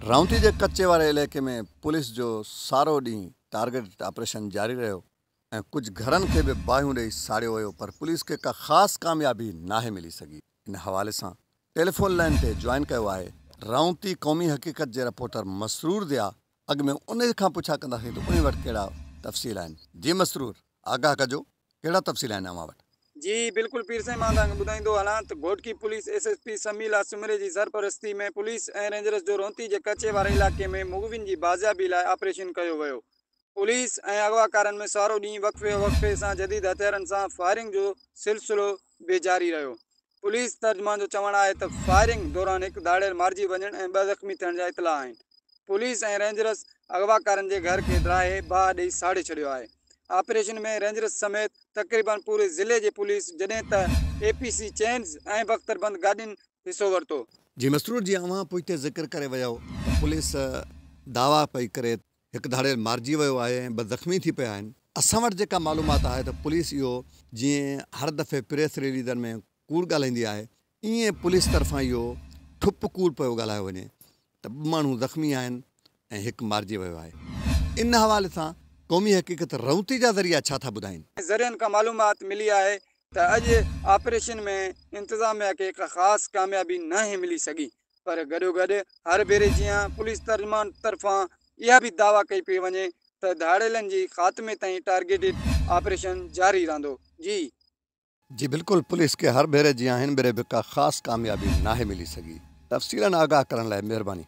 राउती के कच्चे वारे इलाके में पुलिस जो सारो ॾींहुं टारगेट ऑपरेशन जारी रहियो ऐं कुझु घरनि खे बि बाहियूं ॾेई साड़ियो वियो, पर पुलिस खे का ख़ासि कामयाबी नाहे मिली सघी। इन हवाले सां टेलीफोन लाइन ते जॉइन कयो आहे राउती क़ौमी हक़ीक़त जे रिपोर्टर मसरूर दिया। अॻु में उन खां पुछा कंदासीं त उन वटि कहिड़ा तफ़सील आहिनि। जी मसरूर, आगाह कजो, कहिड़ा तफ़सील आहिनि अव्हां वटि? जी बिल्कुल पीर साईं, मां तव्हांखे ॿुधाईंदो हलां त घोटकी पुलिस एसएसपी समीला सुमरे जी सरपरस्ती में पुलिस ऐं रेंजर्स जो रोहती जे कचे वारे इलाइक़े में मुग़विन जी बाज़ियाबी लाइ ऑपरेशन कयो वियो। पुलिस ऐं अगवाकारनि में सारो ॾींहुं वक़्फ़े सां जदीद हथियारनि सां फायरिंग जो सिलसिलो बि जारी रहियो। पुलिस तर्जमान जो चवणु आहे त फायरिंग दौरान हिकु धाड़ियल मारिजी वञण ऐं ॿ ज़ख़्मी थियण जा इतला आहिनि। पुलिस ऐं रेंजर्स अगवाकारनि जे घर खे ड्राहे बाहि ॾेई साड़े छॾियो आहे। ऑपरेशन में रेंजर्स समेत तक़रीबन पूरे ज़िले जी पुलिस जॾहिं त एपीसी चेन्स ऐं बख्तरबंद गाॾियुनि हिसो वरितो। जी मसरूर जी, अव्हां पोइ हिते ज़िक्र करे वियो पुलिस दावा पई करे हिकु धाड़ियल मारिजी वियो आहे ऐं ॿ ज़ख़्मी थी पिया आहिनि। असां वटि जेका मालूमात आहे त पुलिस इहो जीअं हर दफ़े प्रेस रिलीज़न में कूड़ ॻाल्हाईंदी आहे, ईअं पुलिस तरफ़ां इहो ठुप कूड़ पियो ॻाल्हायो वञे त ॿ माण्हू ज़ख़्मी आहिनि ऐं हिकु मारिजी वियो आहे। इन हवाले सां क़ौमी हक़ीक़त राउती जा ज़रिया छा था ॿुधाइनि? ज़रियनि खां मालूमात मिली आहे त अॼु ऑपरेशन में इंतिज़ामिया खे का ख़ासि कामयाबी नाहे मिली सघी, पर गॾोगॾु हर भेरे जीअं पुलिस तर्जमान तरफ़ां इहा बि दावा कई पई वञे त धाड़ेलनि जी ख़ात्मे ताईं टारगेटेड ऑपरेशन जारी रहंदो। जी बिल्कुलु, पुलिस खे हर भेरे जीअं हिन भेरे बि का ख़ासि कामयाबी नाहे मिली सघी। तफ़सीलन आगाह करण लाइ महिरबानी।